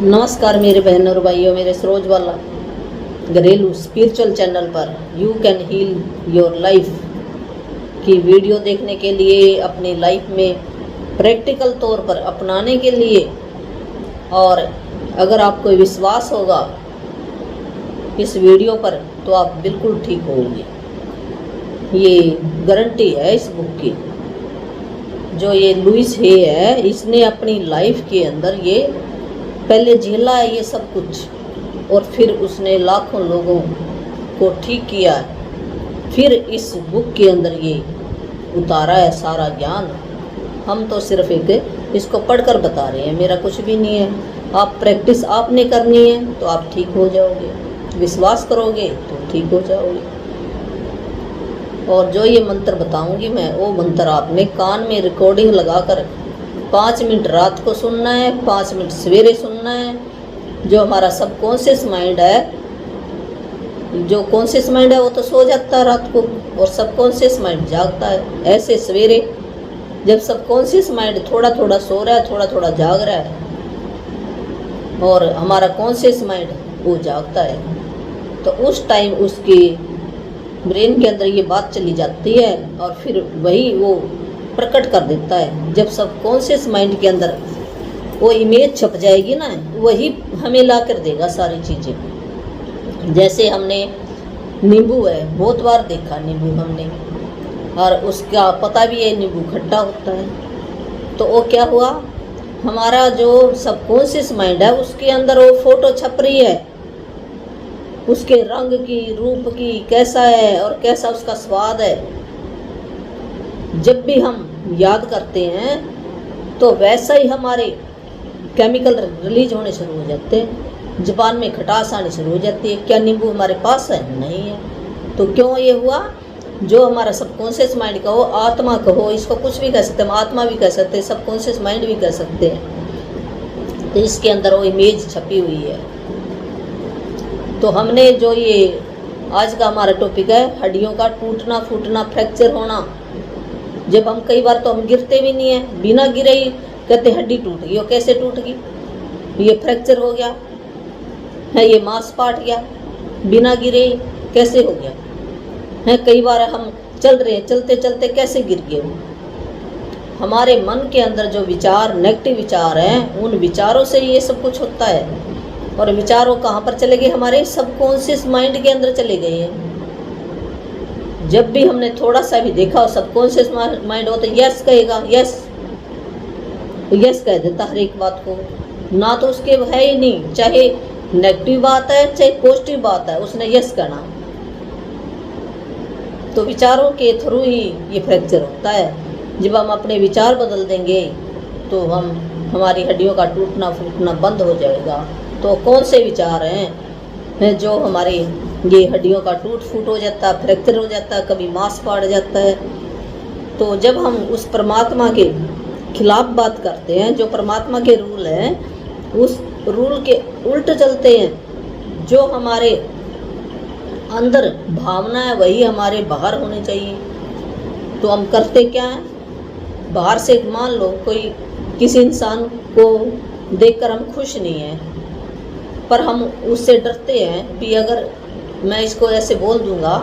नमस्कार मेरे बहनों और भाइयों, मेरे सरोज वाला घरेलू स्पिरिचुअल चैनल पर you can heal your life की वीडियो देखने के लिए, अपनी लाइफ में प्रैक्टिकल तौर पर अपनाने के लिए, और अगर आपको विश्वास होगा इस वीडियो पर तो आप बिल्कुल ठीक होंगे। ये गारंटी है इस बुक की। जो ये लुइस हे है, इसने अपनी लाइफ के अंदर ये पहले झेला है ये सब कुछ, और फिर उसने लाखों लोगों को ठीक किया है। फिर इस बुक के अंदर ये उतारा है सारा ज्ञान। हम तो सिर्फ एक इसको पढ़कर बता रहे हैं, मेरा कुछ भी नहीं है। आप प्रैक्टिस आपने करनी है तो आप ठीक हो जाओगे, विश्वास करोगे तो ठीक हो जाओगे। और जो ये मंत्र बताऊंगी मैं, वो मंत्र आपने कान में रिकॉर्डिंग लगाकर 5 मिनट रात को सुनना है, 5 मिनट सवेरे सुनना है। जो हमारा सबकॉन्शियस माइंड है, जो कॉन्शियस माइंड है वो तो सो जाता है रात को, और सबकॉन्शियस माइंड जागता है। ऐसे सवेरे जब सबकॉन्शियस माइंड थोड़ा थोड़ा सो रहा है, थोड़ा थोड़ा जाग रहा है, और हमारा कॉन्शियस माइंड वो जागता है, तो उस टाइम उसके ब्रेन के अंदर ये बात चली जाती है, और फिर वही वो प्रकट कर देता है। जब सबकॉन्शियस माइंड के अंदर वो इमेज छप जाएगी ना, वही हमें ला कर देगा सारी चीज़ें। जैसे हमने नींबू है, बहुत बार देखा नींबू हमने, और उसका पता भी है नींबू खट्टा होता है। तो वो क्या हुआ, हमारा जो सबकॉन्शियस माइंड है उसके अंदर वो फोटो छप रही है, उसके रंग की, रूप की, कैसा है और कैसा उसका स्वाद है। जब भी हम याद करते हैं तो वैसा ही हमारे केमिकल रिलीज होने शुरू हो जाते हैं, जुबान में खटास आनी शुरू हो जाती है। क्या नींबू हमारे पास है? नहीं है। तो क्यों ये हुआ? जो हमारा सबकॉन्शियस माइंड कहो, आत्मा कहो, इसको कुछ भी कह सकते हैं, आत्मा भी कह सकते हैं, सबकॉन्शियस माइंड भी कह सकते हैं। तो इसके अंदर वो इमेज छपी हुई है। तो हमने जो ये आज का हमारा टॉपिक है, हड्डियों का टूटना फूटना, फ्रैक्चर होना। जब हम कई बार तो हम गिरते भी नहीं है, बिना गिरे ही कहते हड्डी टूट गई। और कैसे टूट गई? ये फ्रैक्चर हो गया है, ये मांस पाट गया, बिना गिरे कैसे हो गया है। कई बार हम चल रहे हैं, चलते चलते कैसे गिर गए वो। हमारे मन के अंदर जो विचार, नेगेटिव विचार हैं, उन विचारों से ये सब कुछ होता है। और विचारों कहाँ पर चले गए? हमारे सबकॉन्शियस माइंड के अंदर चले गए हैं। जब भी हमने थोड़ा सा भी देखा हो सबकॉन्शियस माइंड हो तो यस कहेगा, यस यस कह देता हर एक बात को, ना तो उसके है ही नहीं। चाहे नेगेटिव बात है चाहे पॉजिटिव बात है, उसने यस कहना। तो विचारों के थ्रू ही ये फ्रैक्चर होता है। जब हम अपने विचार बदल देंगे तो हमारी हड्डियों का टूटना फूटना बंद हो जाएगा। तो कौन से विचार हैं जो हमारे ये हड्डियों का टूट फूट हो जाता है, फ्रैक्चर हो जाता है, कभी मांस फाड़ जाता है। तो जब हम उस परमात्मा के खिलाफ बात करते हैं, जो परमात्मा के रूल हैं, उस रूल के उल्ट चलते हैं। जो हमारे अंदर भावना है वही हमारे बाहर होनी चाहिए। तो हम करते क्या हैं? बाहर से मान लो कोई किसी इंसान को देखकर हम खुश नहीं हैं, पर हम उससे डरते हैं भी अगर मैं इसको ऐसे बोल दूंगा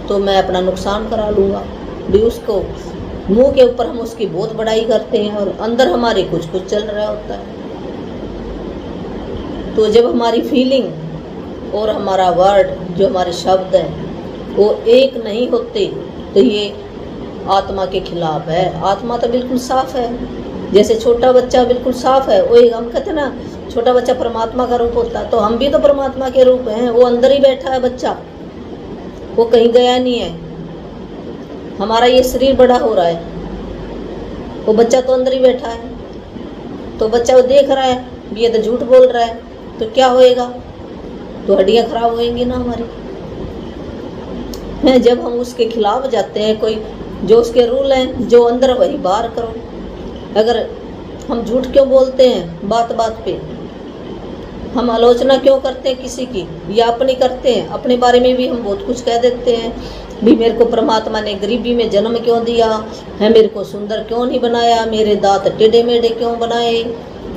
तो मैं अपना नुकसान करा लूँगा भी। उसको मुंह के ऊपर हम उसकी बहुत बड़ाई करते हैं, और अंदर हमारे कुछ कुछ चल रहा होता है। तो जब हमारी फीलिंग और हमारा वर्ड, जो हमारे शब्द हैं, वो एक नहीं होते तो ये आत्मा के खिलाफ है। आत्मा तो बिल्कुल साफ है, जैसे छोटा बच्चा बिल्कुल साफ है। वो हम कहते हैं ना, छोटा बच्चा परमात्मा का रूप होता है, तो हम भी तो परमात्मा के रूप हैं। वो अंदर ही बैठा है बच्चा, वो कहीं गया नहीं है। हमारा ये शरीर बड़ा हो रहा है, वो बच्चा तो अंदर ही बैठा है। तो बच्चा वो देख रहा है ये तो झूठ बोल रहा है, तो क्या होएगा? तो हड्डियाँ खराब होएंगी ना हमारी हैं। जब हम उसके खिलाफ जाते हैं, कोई जो उसके रूल हैं, जो अंदर वही बाहर करो। अगर हम झूठ क्यों बोलते हैं बात बात पे? हम आलोचना क्यों करते हैं किसी की, या अपनी करते हैं? अपने बारे में भी हम बहुत कुछ कह देते हैं भी मेरे को परमात्मा ने गरीबी में जन्म क्यों दिया है, मेरे को सुंदर क्यों नहीं बनाया, मेरे दांत टेढ़े मेढ़े क्यों बनाए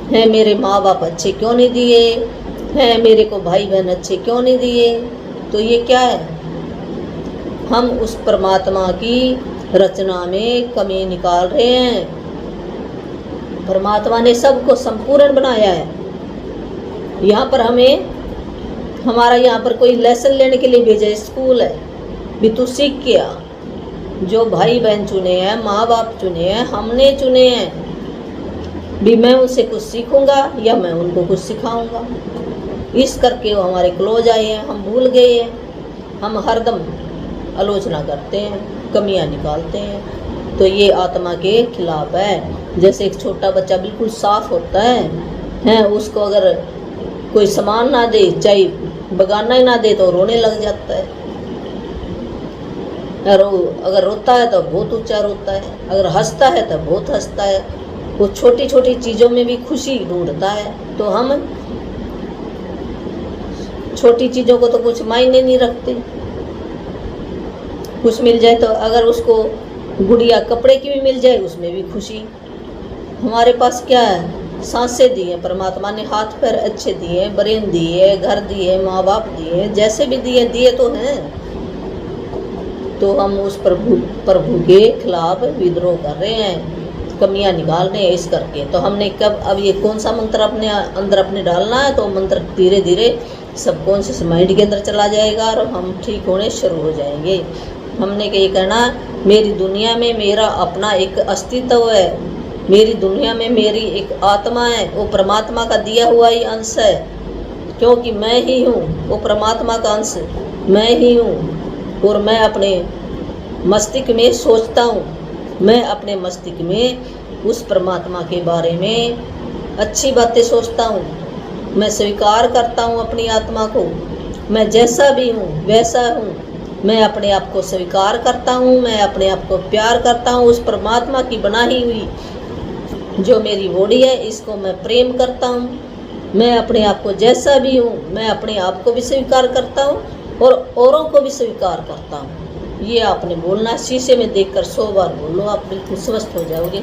हैं मेरे माँ बाप अच्छे क्यों नहीं दिए, हैं मेरे को भाई बहन अच्छे क्यों नहीं दिए। तो ये क्या है, हम उस परमात्मा की रचना में कमी निकाल रहे हैं। परमात्मा ने सबको संपूर्ण बनाया है। यहाँ पर हमें, हमारा यहाँ पर कोई लेसन लेने के लिए भेजा है, स्कूल है, भी तू सीख के आ। जो भाई बहन चुने हैं, माँ बाप चुने हैं, हमने चुने हैं, भी मैं उनसे कुछ सीखूंगा या मैं उनको कुछ सिखाऊंगा। इस करके वो हमारे क्लोज आए हैं, हम भूल गए हैं। हम हरदम आलोचना करते हैं, कमियां निकालते हैं, तो ये आत्मा के खिलाफ है। जैसे एक छोटा बच्चा बिल्कुल साफ होता है, उसको अगर कोई सामान ना दे, चाहे बगाना ही ना दे, तो रोने लग जाता है। अगर रोता है तो बहुत ऊंचा रोता है, अगर हंसता है तो बहुत हंसता है। वो छोटी छोटी चीज़ों में भी खुशी ढूंढता है। तो हम छोटी चीज़ों को तो कुछ मायने नहीं रखते। कुछ मिल जाए तो, अगर उसको गुड़िया कपड़े की भी मिल जाए, उसमें भी खुशी। हमारे पास क्या है, सांसें दी हैं परमात्मा ने, हाथ पैर अच्छे दिए, ब्रेन दिए, घर दिए, माँ बाप दिए, जैसे भी दिए तो हैं। तो हम उस प्रभु के खिलाफ विद्रोह कर रहे हैं, कमियां निकाल रहे हैं इस करके। तो हमने कब, अब ये कौन सा मंत्र अपने अंदर अपने डालना है, तो मंत्र धीरे धीरे सबकॉन्शियस माइंड के अंदर चला जाएगा और हम ठीक होने शुरू हो जाएंगे। हमने ये कहना, मेरी दुनिया में मेरा अपना एक अस्तित्व है, मेरी दुनिया में मेरी एक आत्मा है, वो परमात्मा का दिया हुआ ही अंश है, क्योंकि मैं ही हूँ, वो परमात्मा का अंश मैं ही हूँ। और मैं अपने मस्तिष्क में सोचता हूँ, मैं अपने मस्तिष्क में उस परमात्मा के बारे में अच्छी बातें सोचता हूँ। मैं स्वीकार करता हूँ अपनी आत्मा को, मैं जैसा भी हूँ वैसा हूँ। मैं अपने आप को स्वीकार करता हूँ, मैं अपने आप को प्यार करता हूँ। उस परमात्मा की बनाई हुई जो मेरी बॉडी है, इसको मैं प्रेम करता हूँ। मैं अपने आप को जैसा भी हूँ, मैं अपने आप को भी स्वीकार करता हूँ और औरों को भी स्वीकार करता हूँ। ये आपने बोलना, शीशे में देखकर 100 बार बोलो, आप बिल्कुल स्वस्थ हो जाओगे।